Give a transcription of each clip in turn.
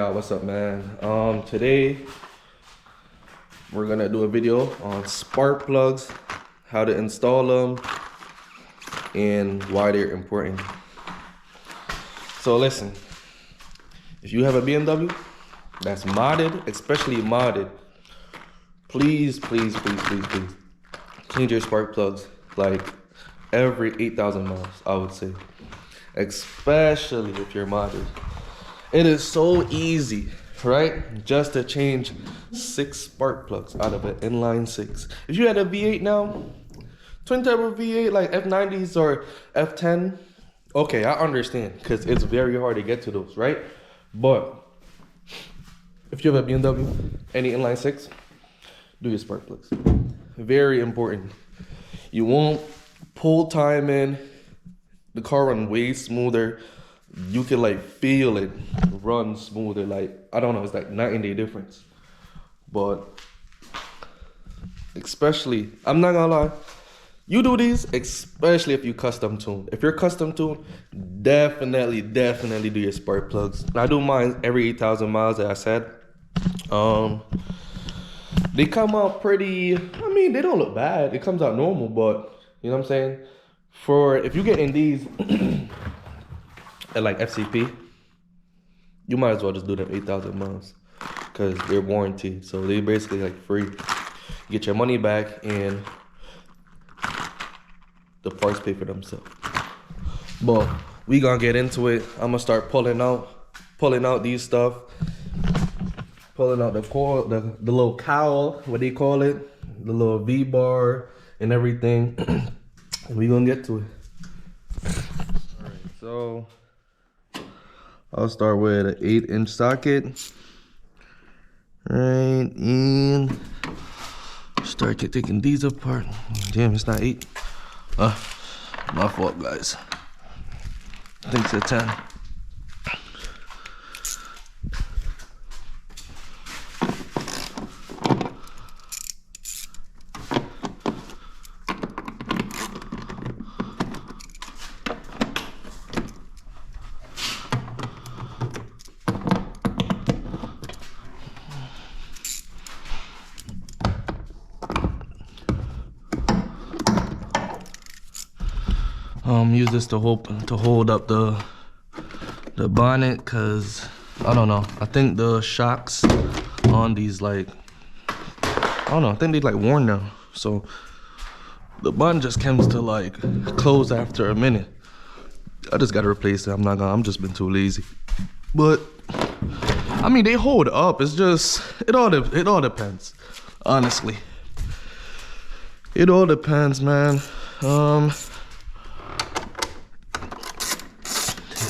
Yeah, what's up, man? Today we're gonna do a video on spark plugs, how to install them, and why they're important. So listen, if you have a BMW that's modded, especially modded, please change your spark plugs like every 8,000 miles, I would say. Especially if you're modded. It is so easy, right? Just to change 6 spark plugs out of an inline 6. If you had a V8 now, twin turbo V8 like F90s or F10, okay, I understand because it's very hard to get to those, right? But if you have a BMW, any inline 6, do your spark plugs. Very important. You won't pull time in, the car run way smoother. You can like feel it run smoother. Like, I don't know, it's like night and day difference. But especially, I'm not gonna lie, you do these, especially if you custom tune. If you're custom tuned, definitely do your spark plugs. I do mine every 8,000 miles, as I said. They come out pretty, I mean, they don't look bad. It comes out normal, but you know what I'm saying? For if you get in these at like FCP, you might as well just do them 8,000 miles because they're warranted. So they basically like free. You get your money back and the parts pay for themselves. But we gonna get into it. I'm gonna start pulling out these stuff. Pulling out the coil, the little cowl, what they call it, the little V-bar and everything. And we gonna get to it. Alright, so I'll start with an 8-inch socket. Right, and start taking these apart. Damn, it's not 8. My fault, guys. I think it's a 10. Use this to hold up the bonnet, cause I don't know. I think the shocks on these like, I don't know. I think they like worn now, so the bonnet just comes to like close after a minute. I just gotta replace it. I'm just been too lazy. But I mean, they hold up. It's just it all depends. Honestly, it all depends, man.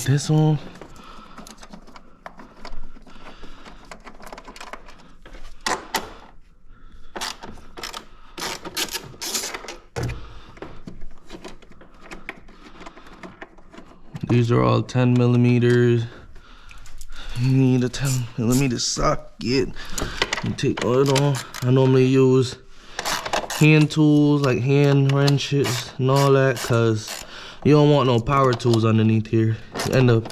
This one. These are all 10 millimeters. You need a 10 millimeter socket. You take oil on. I normally use hand tools like hand wrenches and all that, cause you don't want no power tools underneath here. You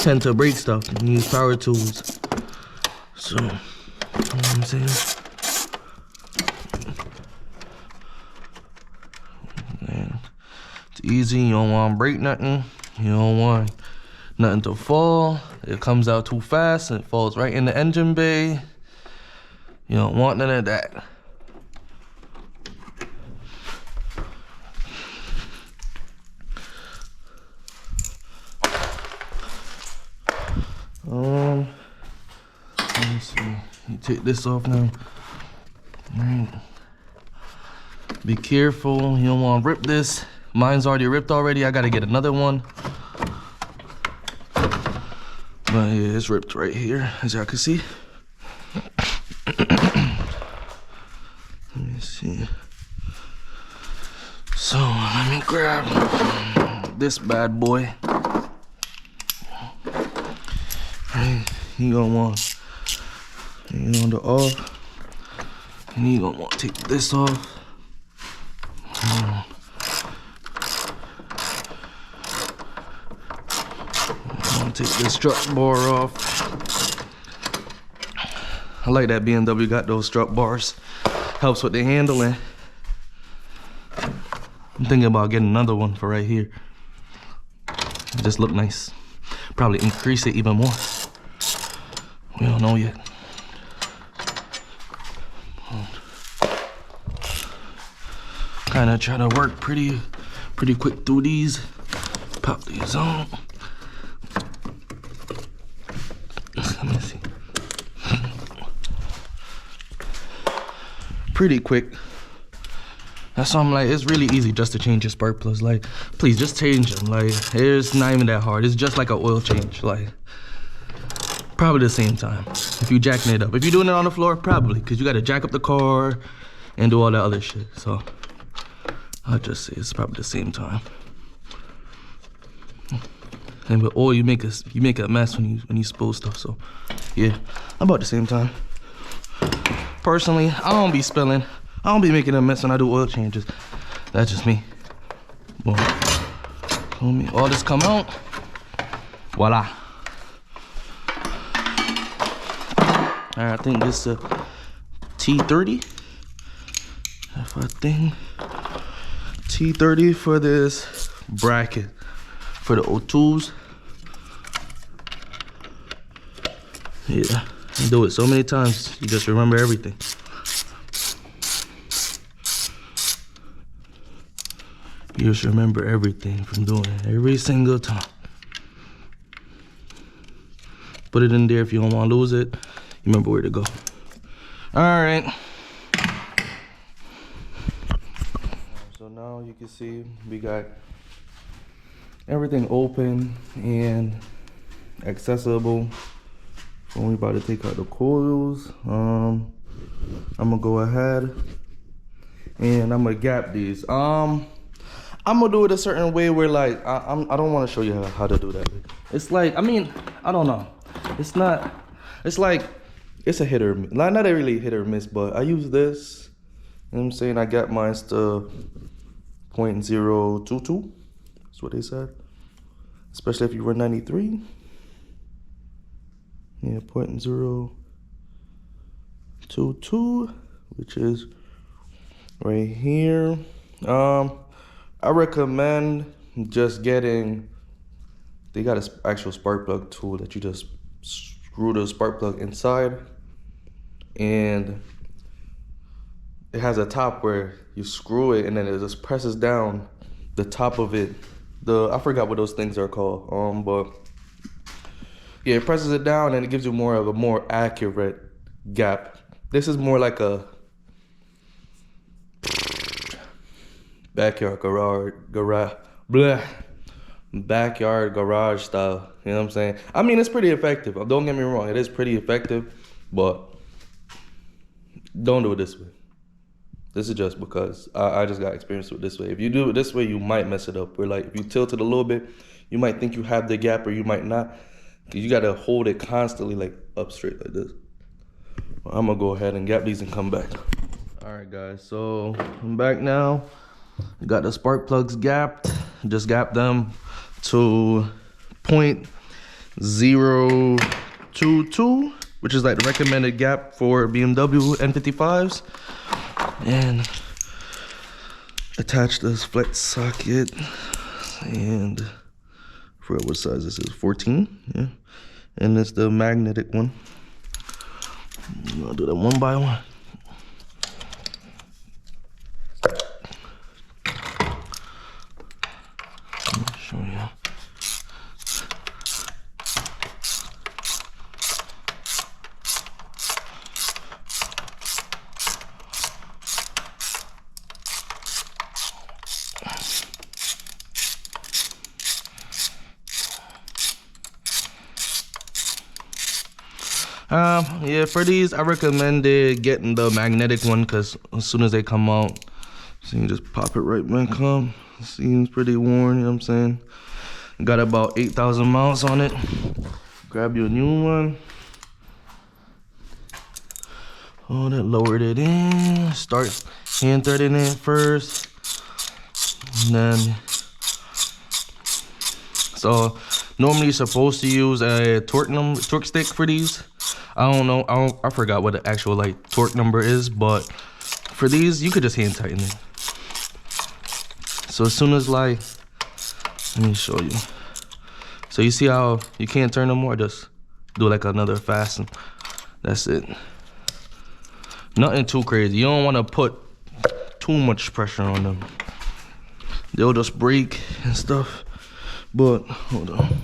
tend to break stuff and use power tools. So, you know what I'm saying? And it's easy, you don't want to break nothing. You don't want nothing to fall. It comes out too fast and it falls right in the engine bay. You don't want none of that. Let me see. You take this off now. Right. Be careful. You don't want to rip this. Mine's already ripped already. I gotta get another one. But yeah, it's ripped right here, as y'all can see. Let me see. So let me grab this bad boy. Right. You gonna want, you know, the off. And you gonna want to take this off. Take this strut bar off. I like that BMW got those strut bars. Helps with the handling. I'm thinking about getting another one for right here. It just look nice. Probably increase it even more. We don't know yet. Kind of try to work pretty quick through these. Pop these on. Let me see. Pretty quick. That's why I'm like, it's really easy just to change your spark plugs. Like, please just change them. Like, it's not even that hard. It's just like an oil change. Like, probably the same time. If you jacking it up. If you're doing it on the floor, probably. Because you got to jack up the car and do all that other shit. So, I'll just say it's probably the same time. And with oil, you make a mess when you spill stuff. So, yeah, about the same time. Personally, I don't be spilling. I don't be making a mess when I do oil changes. That's just me. Boom. All this come out. Voila. Alright, I think this is a T30. If I think T30 for this bracket for the O2s. Yeah, I do it so many times, you just remember everything. You just remember everything from doing it every single time. Put it in there if you don't want to lose it. You remember where to go. All right. So now you can see we got everything open and accessible. When we about to take out the coils, I'm gonna go ahead and I'm gonna gap these. I'm gonna do it a certain way where like I don't want to show you how to do that. It's like, I mean, I don't know. It's not. It's like it's a hit or miss. Not really hit or miss, but I use this. You know what I'm saying? I got mine to 0.022. That's what they said. Especially if you were 93. Yeah, 0.022, which is right here. I recommend just getting, they got an actual spark plug tool that you just screw the spark plug inside, and it has a top where you screw it and then it just presses down the top of it. I forgot what those things are called, but yeah, it presses it down and it gives you more of a more accurate gap. This is more like a backyard garage style. You know what I'm saying? I mean, it's pretty effective. Don't get me wrong, it is pretty effective, but don't do it this way. This is just because I just got experience with this way. If you do it this way, you might mess it up. Where like if you tilt it a little bit, you might think you have the gap or you might not. Cause you gotta hold it constantly like up straight like this. I'm gonna go ahead and gap these and come back. All right guys, so I'm back now. Got the spark plugs gapped. Just gapped them to 0.022, which is like the recommended gap for BMW N55s. And attach this flex socket, and I forgot what size this is, 14, yeah. And it's the magnetic one. I'll do that one by one. Let me show you. Yeah, for these, I recommended getting the magnetic one because as soon as they come out, so you just pop it right back up. Seems pretty worn, you know what I'm saying? Got about 8,000 miles on it. Grab your new one. Oh, that lowered it in. Start hand threading it first. And then, so normally you're supposed to use a torque stick for these. I don't know. I forgot what the actual like torque number is, but for these, you could just hand tighten it. So as soon as like, let me show you. So you see how you can't turn no more? Just do like another fasten. That's it. Nothing too crazy. You don't want to put too much pressure on them. They'll just break and stuff. But hold on.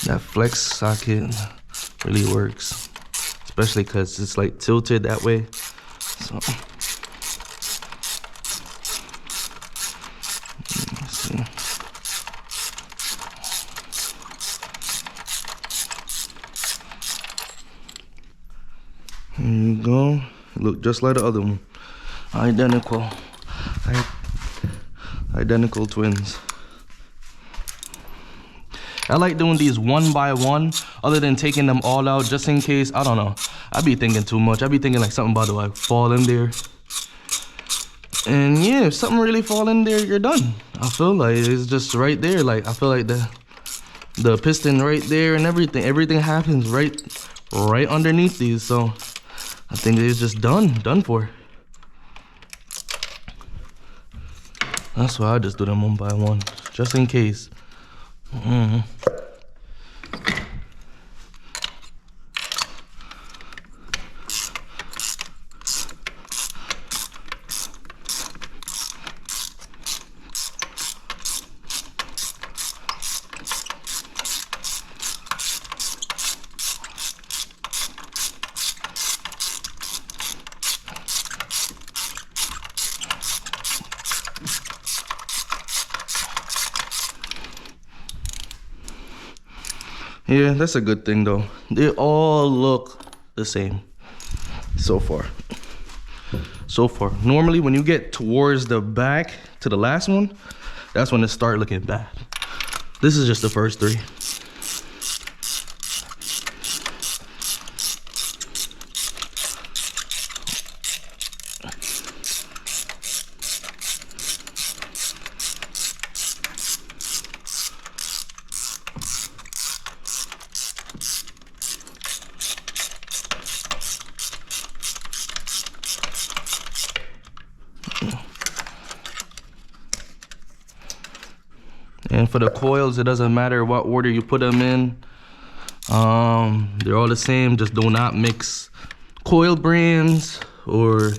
That flex socket really works, especially because it's like tilted that way. So let me see. Here you go. Look just like the other one. Identical. Identical twins. I like doing these one by one, other than taking them all out just in case. I don't know. I be thinking too much. I be thinking like something about to like fall in there. And yeah, if something really fall in there, you're done. I feel like it's just right there. Like I feel like the piston right there and everything happens right underneath these. So I think it's just done for. That's why I just do them one by one, just in case. Yeah, that's a good thing though. They all look the same so far. Normally when you get towards the back to the last one, that's when it start looking bad. This is just the first three. And for the coils, it doesn't matter what order you put them in. They're all the same. Just do not mix coil brands, or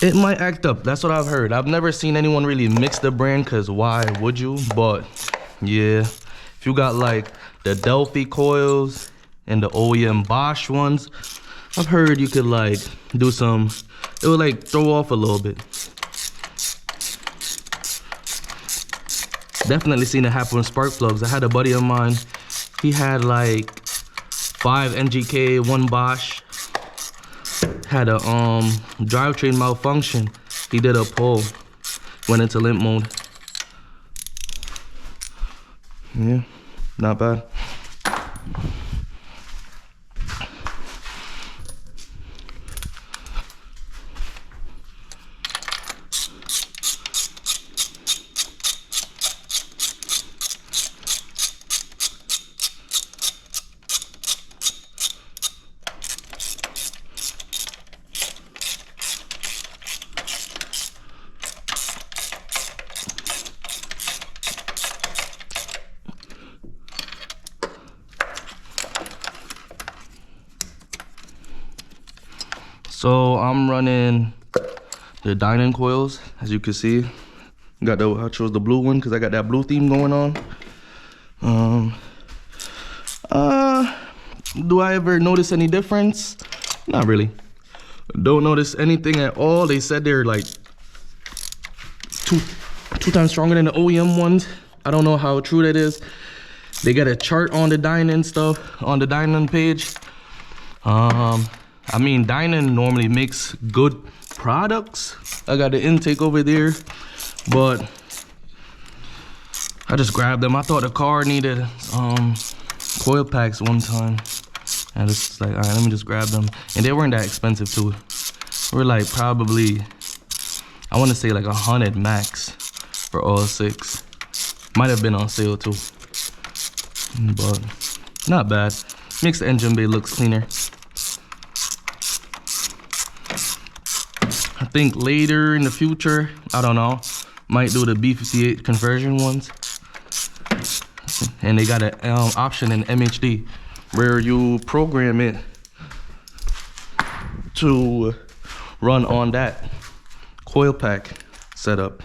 it might act up. That's what I've heard. I've never seen anyone really mix the brand, because why would you? But yeah, if you got like the Delphi coils and the OEM Bosch ones, I've heard you could like do some, it would like throw off a little bit. Definitely seen it happen with spark plugs. I had a buddy of mine, he had like 5 NGK, 1 Bosch, had a drivetrain malfunction. He did a pull, went into limp mode. Yeah, not bad. So I'm running the Dynan coils, as you can see. Got the, I chose the blue one because I got that blue theme going on. Do I ever notice any difference? Not really. Don't notice anything at all. They said they're like two times stronger than the OEM ones. I don't know how true that is. They got a chart on the Dynan stuff, on the Dynan page. I mean, Dynan normally makes good products. I got the intake over there, but I just grabbed them. I thought the car needed coil packs one time. And it's just like, all right, let me just grab them. And they weren't that expensive too. We're like probably, I want to say like 100 max for all 6. Might have been on sale too, but not bad. Makes the engine bay look cleaner. I think later in the future, I don't know, might do the B58 conversion ones. And they got an option in MHD where you program it to run on that coil pack setup.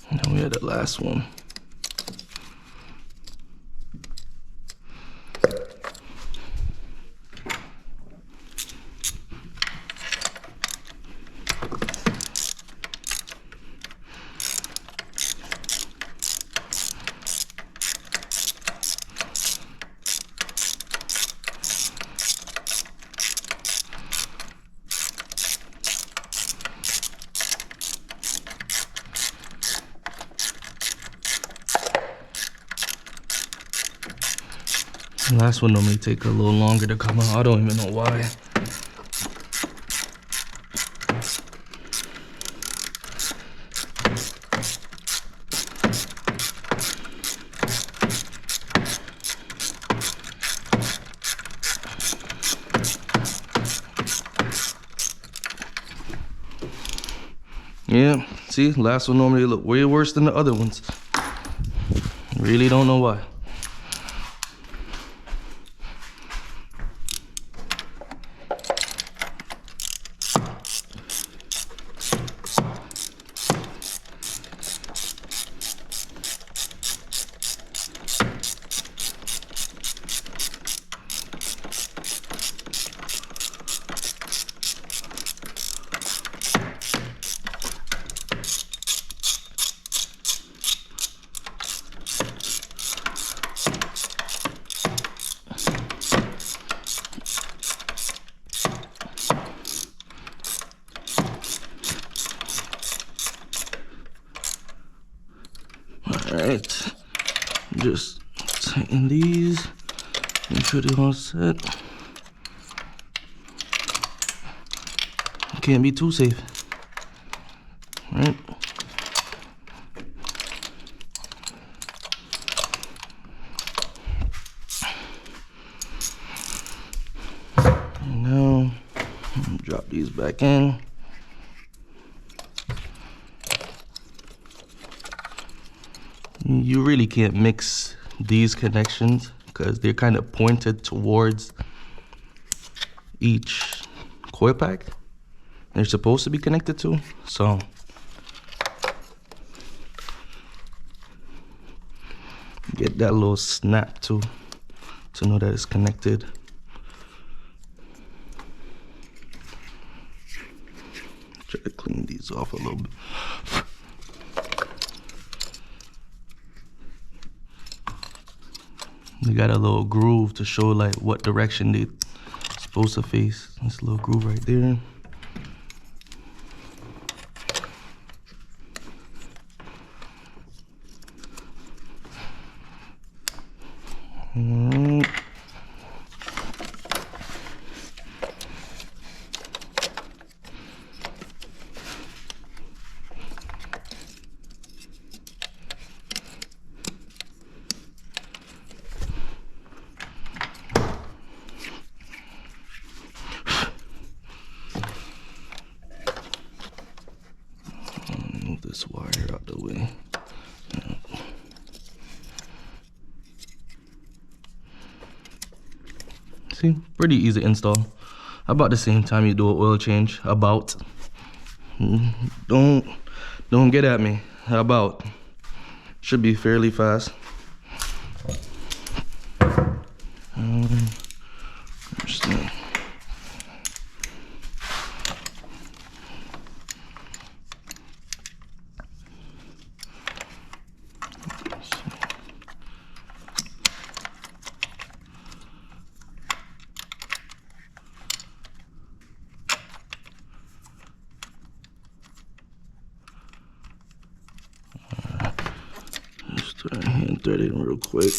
And we had the last one. The last one normally take a little longer to come out. I don't even know why. Yeah, see, last one normally look way worse than the other ones. Really don't know why. Alright, just tighten these, make sure they're all set. Can't be too safe, right? And now, drop these back in. You really can't mix these connections because they're kind of pointed towards each coil pack they're supposed to be connected to. So get that little snap to know that it's connected. Try to clean these off a little bit. We got a little groove to show like what direction they're supposed to face. This little groove right there. Move this wire out the way. See, pretty easy install. About the same time you do an oil change. About. Don't get at me. About. Should be fairly fast. Try to hand thread it real quick.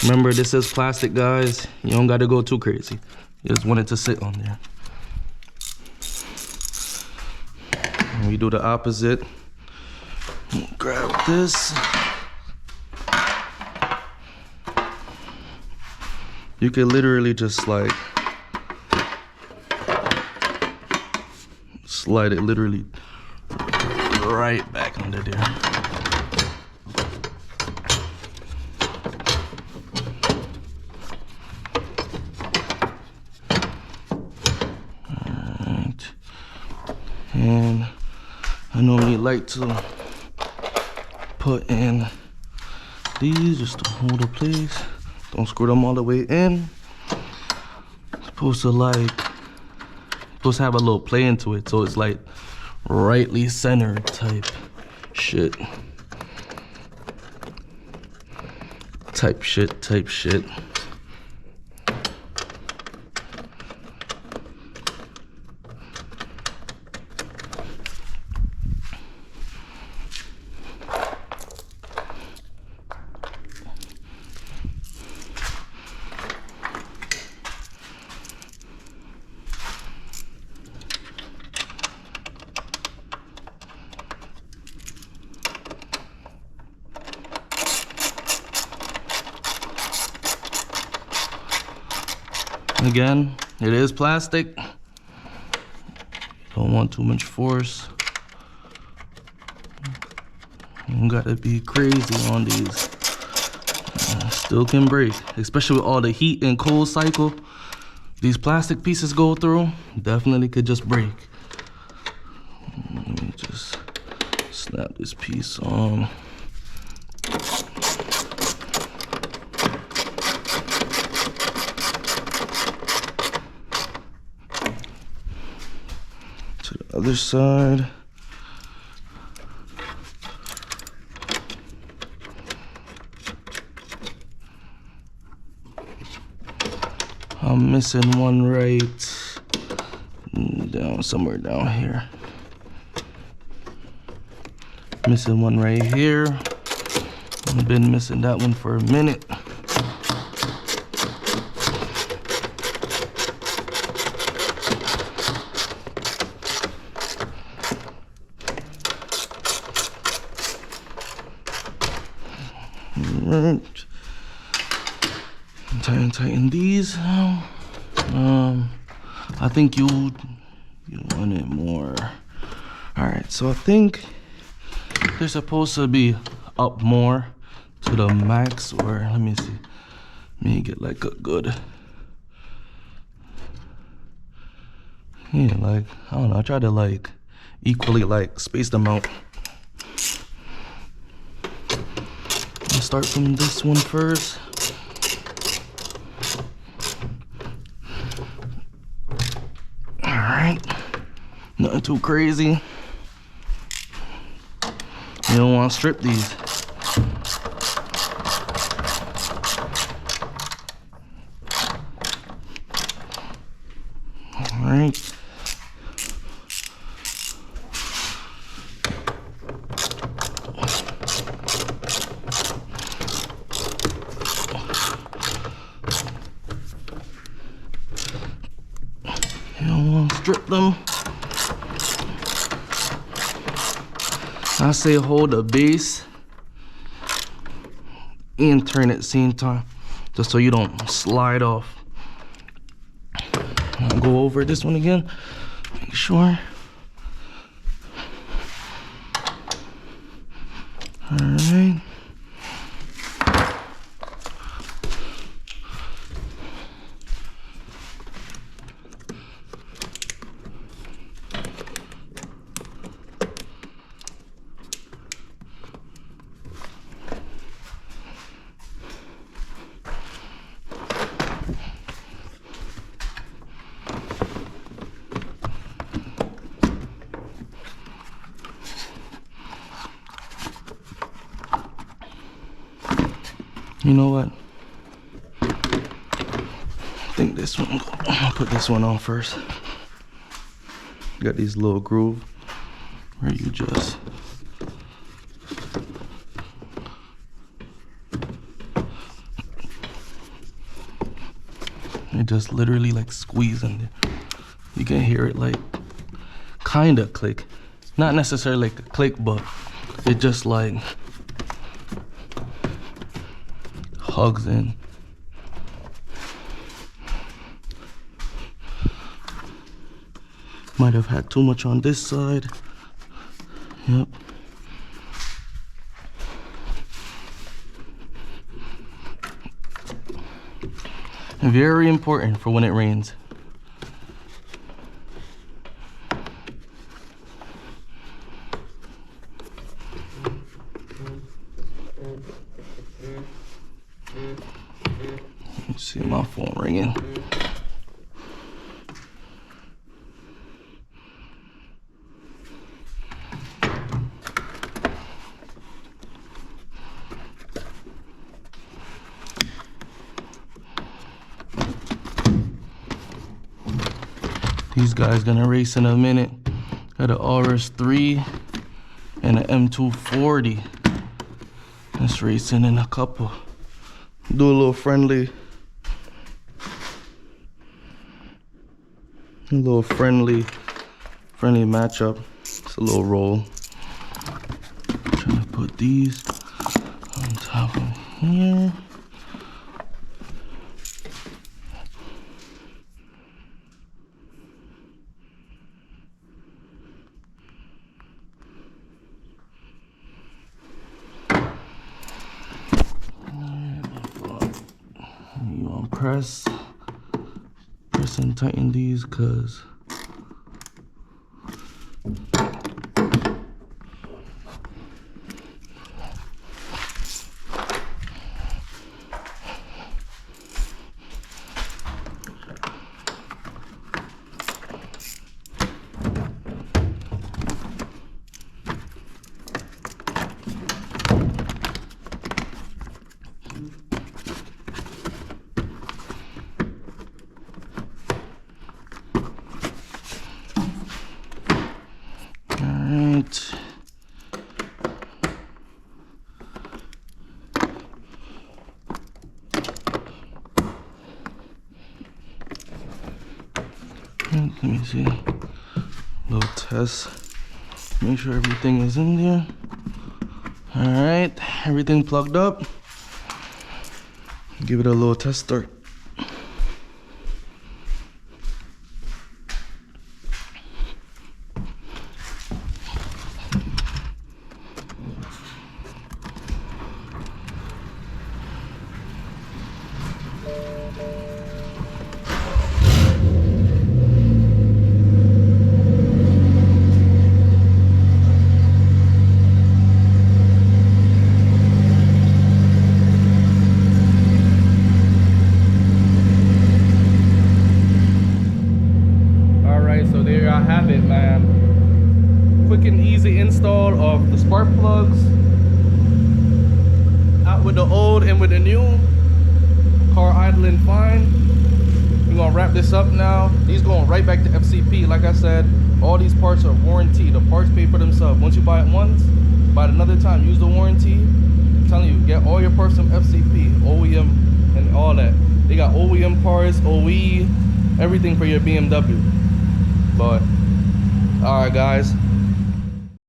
Remember, this is plastic, guys. You don't got to go too crazy. You just want it to sit on there. And we do the opposite. Grab this. You can literally just like slide it literally right back under there. Alright. And I normally like to put in these just to hold it place. Don't screw them all the way in. Supposed to have a little play into it, so it's like rightly centered type shit. Type shit. Again, it is plastic. Don't want too much force. You gotta be crazy on these. Still can break, especially with all the heat and cold cycle these plastic pieces go through. Definitely could just break. Let me just snap this piece on. Other side. I'm missing one right down somewhere down here. Missing one right here. I've been missing that one for a minute. Right. Tighten these. I think you want it more. All right, so I think they're supposed to be up more to the max, or let me see. Let me get like a good. Yeah, like I don't know. I try to like equally like space them out. Start from this one first. All right, nothing too crazy. You don't want to strip these. All right. Strip them. I say hold the base and turn at the same time, just so you don't slide off. I'll go over this one again, make sure. All right. You know what? I think this one, I'll put this one on first. Got these little groove. where you just literally like squeeze in there. You can hear it like kind of click, not necessarily like a click, but it just like hugs in. Might have had too much on this side. Yep. Very important for when it rains. You see my phone ringing. These guys gonna race in a minute. Got an RS3 and an M240. That's racing in a couple. Do a little friendly matchup. It's a little roll. Trying to put these on top of here. You want to press and tighten these, cause let me see. Little test. Make sure everything is in there. Alright, everything plugged up. Give it a little test start. So there I have it, man. Quick and easy install of the spark plugs. Out with the old and with the new. Car idling fine. We're gonna wrap this up now. These going right back to FCP. Like I said, all these parts are warranty. The parts pay for themselves. Once you buy it once, buy it another time, use the warranty. I'm telling you, get all your parts from FCP, OEM, and all that. They got OEM parts, OE, everything for your BMW. But all right, guys,